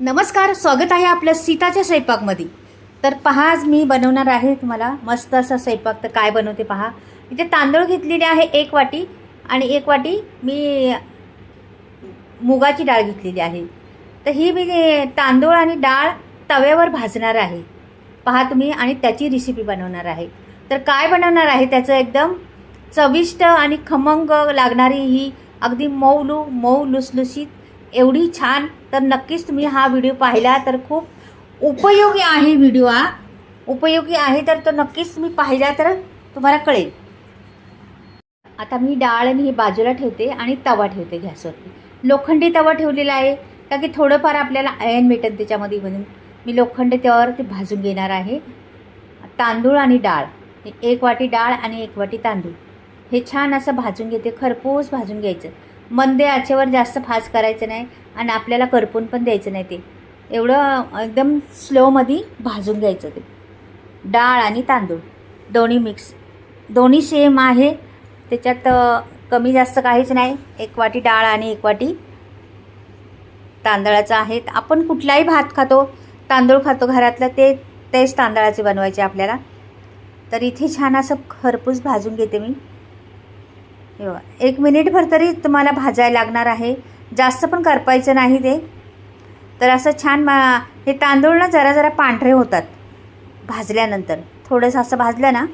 नमस्कार, स्वागत आहे आपलं सीताच्या स्वयंपाकमध्ये. तर पहा, आज मी बनवणार आहे तुम्हाला मस्त असा स्वयंपाक. तर काय बनवते पहा. इथे तांदूळ घेतलेले आहे 1 वाटी आणि 1 वाटी मी मुगाची डाळ घेतलेली आहे. तर ही मी तांदूळ आणि डाळ तव्यावर भाजणार आहे पहा तुम्ही, आणि त्याची रेसिपी बनवणार आहे. तर काय बनवणार आहे त्याचं एकदम चविष्ट आणि खमंग लागणारी ही अगदी मऊ लुसलुशीत एवढी छान. तर नक्कीच तुम्ही हा व्हिडिओ पाहिला तर खूप उपयोगी आहे. व्हिडिओ हा उपयोगी आहे, तर तो नक्कीच तुम्ही पाहिला तर तुम्हाला कळेल. आता मी डाळ आणि ही बाजूला ठेवते आणि तवा ठेवते गॅसवरती. लोखंडी तवा ठेवलेला आहे का की थोडंफार आपल्याला आयन भेटेल त्याच्यामध्ये, म्हणून मी लोखंडी तव्यावर ते भाजून घेणार आहे. तांदूळ आणि डाळ, 1 वाटी डाळ आणि 1 वाटी तांदूळ हे छान असं भाजून घेते. खरपूस भाजून घ्यायचं. मंद आचेवर जास्त फास्ट करायचं नाही आणि आपल्याला करपून पण द्यायचं नाही. ते एवढं एकदम स्लोमध्ये भाजून घ्यायचं. ते डाळ आणि तांदूळ दोन्ही मिक्स, दोन्ही सेम आहे. त्याच्यात कमी जास्त काहीच नाही. 1 वाटी डाळ आणि 1 वाटी तांदळाचं आहे. आपण कुठलाही भात खातो, तांदूळ खातो घरातलं, तेच तांदळाचे बनवायचे आपल्याला. तर इथे छान असं खरपूस भाजून घेते मी. 1 मिनिटभर तरी तुम्हाला भाजायला लागणार आहे, जास्त पण करपायचं नाही ते. तर असं छान हे तांदूळ ना जरा पांढरे होतात भाजल्यानंतर. थोडंसं असं भाजलं ना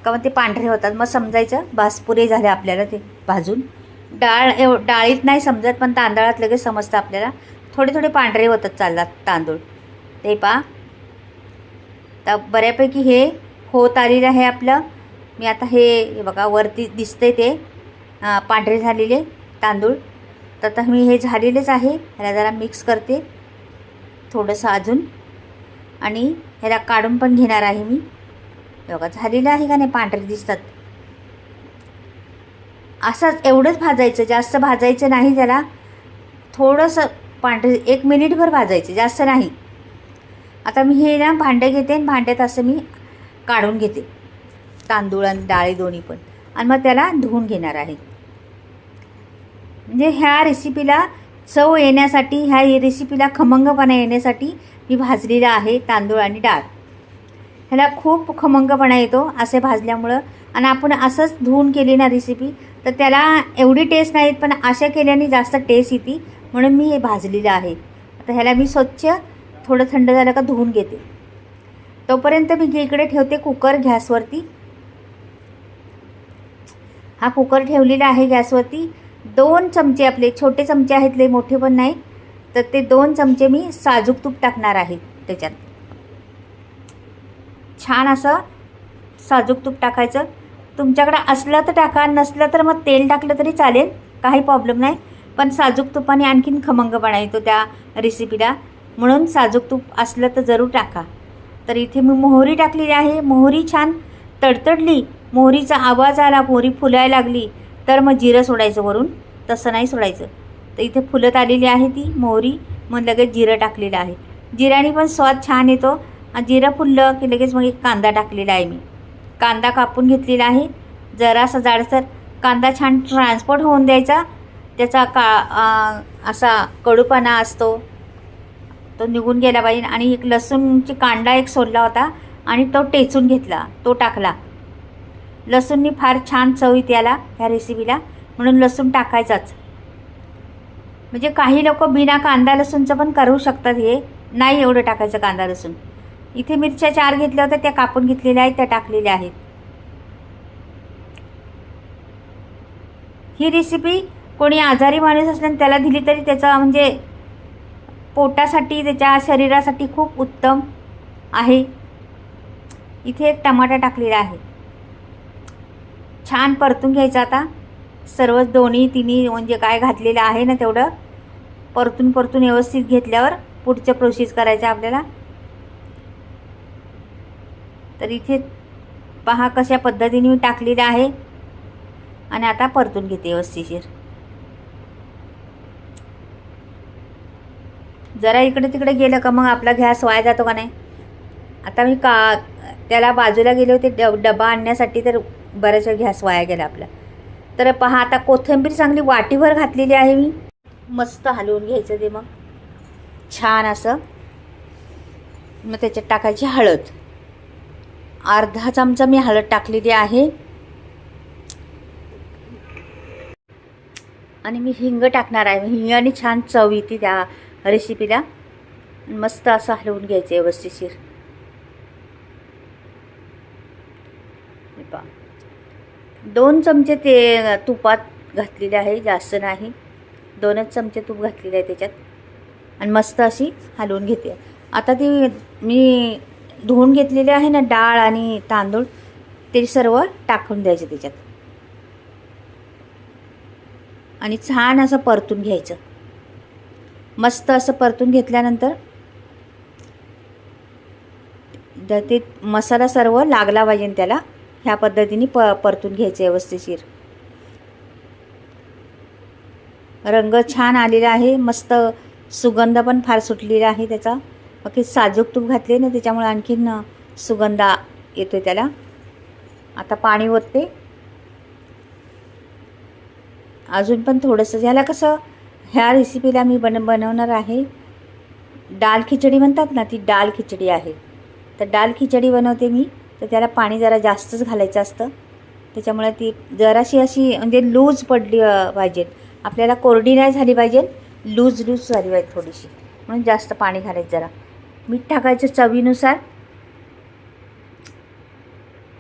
का मग ते पांढरे होतात. मग समजायचं बस पुरे झाले आपल्याला ते भाजून. डाळीत नाही समजत, पण तांदळात लगेच समजतं आपल्याला. थोडे पांढरे होतात चालतात तांदूळ. ते पहा, तर बऱ्यापैकी हे होत आलेलं आहे आपलं. मी आता हे बघा वरती दिसते ते पांढरे झालेले तांदूळ. तर आता मी हे झालेलेच आहे. ह्याला जरा मिक्स करते थोडंसं अजून, आणि ह्याला काढून पण घेणार आहे मी. बघा झालेलं आहे का नाही, पांढरे दिसतात. असंच एवढंच भाजायचं, जास्त भाजायचं नाही त्याला. थोडंसं पांढरे 1 मिनिटभर भाजायचं, जास्त नाही. आता मी हे ना भांडं घेते आणि भांड्यात असं मी काढून घेते तांदूळ आणि डाळी दोन्ही पण, आणि मग त्याला धुवून घेणार आहे. म्हणजे ह्या रेसिपीला चव येण्यासाठी, ह्या रेसिपीला खमंगपणा येण्यासाठी मी भाजलेला आहे तांदूळ आणि डाळ. ह्याला खूप खमंगपणा येतो असे भाजल्यामुळं. आणि आपण असंच धुवून केली ना रेसिपी तर त्याला एवढी टेस्ट नाही येत, पण अशा केल्याने जास्त टेस्ट येते, म्हणून मी हे भाजलेलं आहे. आता ह्याला मी स्वच्छ थोडं थंड झालं का धुवून घेते. तोपर्यंत मी इकडे ठेवते कुकर गॅसवरती. हा कुकर ठेवलेला आहे गॅसवरती. 2 चमचे, आपले छोटे चमचे आहेत, लय मोठे पण नाही. तर ते 2 चमचे मी साजूक तूप टाकणार आहे त्याच्यात. छान असं साजूक तूप टाकायचं. तुमच्याकडं असलं तर टाका, नसलं तर मग तेल टाकलं तरी चालेल, काही प्रॉब्लेम नाही. पण साजूक तुपाने आणखीन खमंगपणा येतो त्या रेसिपीला, म्हणून साजूक तूप असलं तर जरूर टाका. तर इथे मी मोहरी टाकलेली आहे. मोहरी छान तडतडली, मोहरीचा आवाज आला, मोहरी फुलायला लागली, तर मग जिरं सोडायचं वरून. तसं नाही सोडायचं. तर इथे फुलत आलेली आहे ती मोहरी, मग लगेच जिरं टाकलेलं आहे. जिऱ्याने पण स्वाद छान येतो. जिरं फुललं की लगेच मग एक कांदा टाकलेला आहे मी. कांदा कापून घेतलेला आहे, जरासा जाडसर कांदा. छान ट्रान्सपोर्ट होऊन द्यायचा. त्याचा असा कडूपणा असतो तो निघून गेला पाहिजे. आणि एक लसूणची कांडा एक सोडला होता आणि तो टेचून घेतला, तो टाकला. लसूणनी फार छान चव येते याला, ह्या रेसिपीला, म्हणून लसूण टाकायचाच. म्हणजे काही लोक बिना कांदा लसूणचं पण करू शकतात, हे नाही एवढं टाकायचं कांदा लसूण. इथे मिरच्या 4 घेतल्या होत्या, त्या कापून घेतलेल्या आहेत, त्या टाकलेल्या आहेत. ही रेसिपी कोणी आजारी माणूस असल्याने त्याला दिली तरी त्याचा म्हणजे पोटासाठी, त्याच्या शरीरासाठी खूप उत्तम आहे. इथे एक टमाटा टाकलेला आहे. छान परतून घ्यायचं आता सर्व, दोन्ही तिन्ही म्हणजे काय घातलेलं आहे ना तेवढं परतून व्यवस्थित घेतल्यावर पुढचं प्रोसेस करायचं आपल्याला. तर इथे पहा कशा पद्धतीने मी टाकलेलं आहे, आणि आता परतून घेते व्यवस्थितशीर. जरा इकडे तिकडे गेलं का मग आपला गॅस वाया जातो का नाही. आता मी त्याला बाजूला गेले होते डबा आणण्यासाठी, तर बराच वेळ गॅस वाया गेला आपला. तर पहा, आता कोथिंबीर चांगली वाटीभर घातलेली आहे मी. मस्त हलवून घ्यायचं ते. मग छान असं. मग त्याच्यात टाकायची हळद. अर्धा चमचा मी हळद टाकलेली आहे. आणि मी हिंग टाकणार आहे. हिंगाने छान चव येते त्या रेसिपीला. मस्त असं हलवून घ्यायचं व्यवस्थितशीर. 2 चमचे ते तुपात घातलेले आहे, जास्त नाही. 2च चमचे तूप घातलेले आहे त्याच्यात. आणि मस्त अशी हलवून घेते. आता ती मी धुवून घेतलेले आहे ना डाळ आणि तांदूळ, ते सर्व टाकून द्यायचे त्याच्यात. आणि छान असं परतून घ्यायचं. मस्त असं परतून घेतल्यानंतर ते मसाला सर्व लागला पाहिजे त्याला. ह्या पद्धतीने परतून घ्यायचं व्यवस्थितशीर. रंग छान आलेला आहे. मस्त सुगंध पण फार सुटलेला आहे त्याचा. बाकी साजूक तूप घातले ना त्याच्यामुळे आणखीन सुगंध येतो त्याला. आता पाणी ओतते अजून पण थोडंसं. ह्याला कसं, ह्या रेसिपीला मी बनवणार आहे डाळ खिचडी म्हणतात ना, ती डाळ खिचडी आहे. तर डाळ खिचडी बनवते मी. तर त्याला पाणी जरा जास्तच घालायचं असतं. त्याच्यामुळे ती जराशी अशी म्हणजे लूज पडली पाहिजे. आपल्याला कोरडी नाही झाली पाहिजे, लूज झाली पाहिजे थोडीशी. म्हणून जास्त पाणी घालायचं. जरा मीठ टाकायचं चवीनुसार.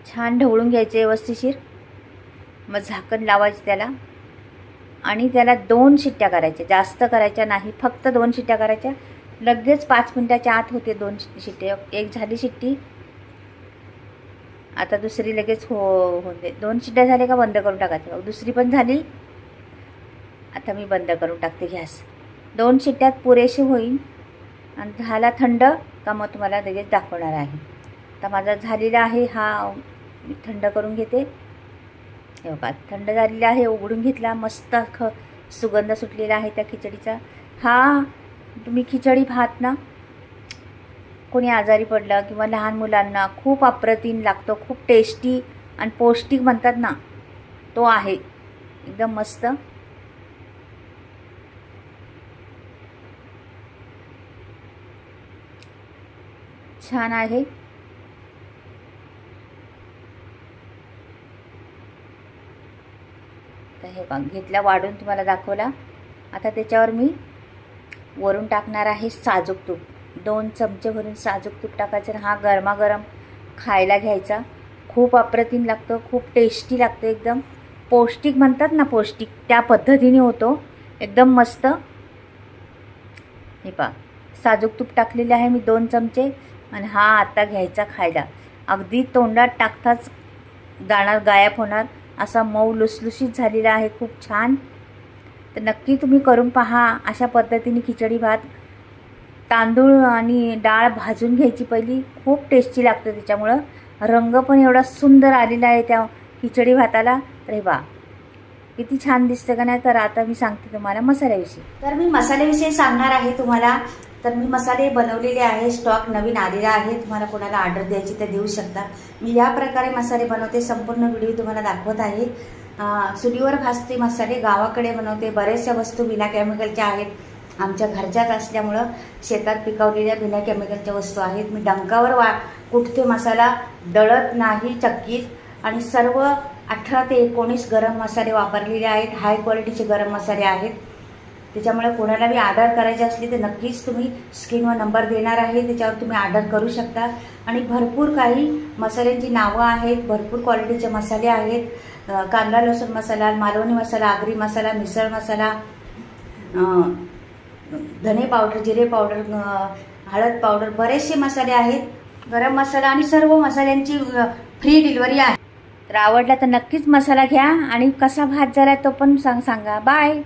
छान ढवळून घ्यायचे व्यवस्थितशीर. मग झाकण लावायचं त्याला. आणि त्याला 2 शिट्ट्या करायच्या, जास्त करायच्या नाही, फक्त 2 शिट्ट्या करायच्या. लगेच 5 मिनिटाच्या आत होते 2 शिट्टे. एक झाली शिट्टी, आता दुसरी लगेच होते. 2 शिट्ट्या झाल्या का बंद करून टाकायचं. दुसरी पण झाली, आता मी बंद करून टाकते गॅस. 2 शिट्ट्यात पुरेशी होईल. आणि झाला थंड का मग तुम्हाला लगेच दाखवणार आहे. आता माझा झालेला आहे हा, मी थंड करून घेते. हे बघा थंड झालेला आहे, उघडून घेतला. मस्त सुगंध सुटलेला आहे त्या खिचडीचा. हा तुम्ही खिचडी भात ना, कोणी आजारी पडलं किंवा लहान मुलांना खूप अप्रतिम लागतो. खूप टेस्टी आणि पौष्टिक म्हणतात ना, तो आहे एकदम मस्त. छान आहे. तर हे बघ घेतला वाढून तुम्हाला दाखवला. आता त्याच्यावर मी वरून टाकणार आहे साजूक तूप. 2 चमचे भरून साजूक तूप टाकायचं. हा गरमागरम खायला घ्यायचा. खूप अप्रतिम लागतो, खूप टेस्टी लागतो. एकदम पौष्टिक म्हणतात ना, पौष्टिक त्या पद्धतीने होतो एकदम मस्त. हे पहा साजूक तूप टाकलेले आहे मी 2 चमचे. आणि हा आता घ्यायचा खायला. अगदी तोंडात टाकताच दाणा गायब होणार असा मऊ लुसलुशीत झालेला आहे, खूप छान. तर नक्की तुम्ही करून पहा अशा पद्धतीने खिचडी भात. तांदूळ आणि डाळ भाजून घ्यायची पहिली, खूप टेस्टी लागतं. त्याच्यामुळं रंग पण एवढा सुंदर आलेला आहे त्या खिचडी भाताला. तर हे बा किती छान दिसतं का नाही. तर आता मी सांगते तुम्हाला मसाल्याविषयी. तर मी मसाल्याविषयी सांगणार आहे तुम्हाला. तर मी मसाले बनवलेले आहे, स्टॉक नवीन आलेला आहे. तुम्हाला कोणाला ऑर्डर द्यायची तर देऊ शकता. मी या प्रकारे मसाले बनवते. संपूर्ण व्हिडिओ तुम्हाला दाखवत आहे. चुलीवर भाजते मसाले, गावाकडे बनवते. बऱ्याचशा वस्तू बिना केमिकलच्या आहेत. आमच्या घरच्याच असल्यामुळं शेतात पिकवलेल्या बिना केमिकलच्या वस्तू आहेत. मी डंकावर कुठते मसाला दळत नाही चक्कीत. आणि सर्व 18 ते 19 गरम मसाले वापरलेले आहेत. हाय क्वालिटीचे गरम मसाले आहेत. त्याच्यामुळे कोणाला बी ऑर्डर करायची असली तर नक्कीच तुम्ही स्क्रीनवर नंबर देणार आहे, त्याच्यावर तुम्ही ऑर्डर करू शकता. आणि भरपूर काही मसाल्यांची नावं आहेत, भरपूर क्वालिटीचे मसाले आहेत. कांदा लसूण मसाला, मालवणी मसाला, आगरी मसाला, मिसळ मसाला, धने पावडर, जिरे पावडर, हळद पावडर, बरेचसे मसाले आहेत. गरम मसाला आणि सर्व मसाल्यांची फ्री डिलिव्हरी आहे. तर आवडला तर नक्कीच मसाला घ्या. आणि कसा भात झाला तो पण सांगा. बाय.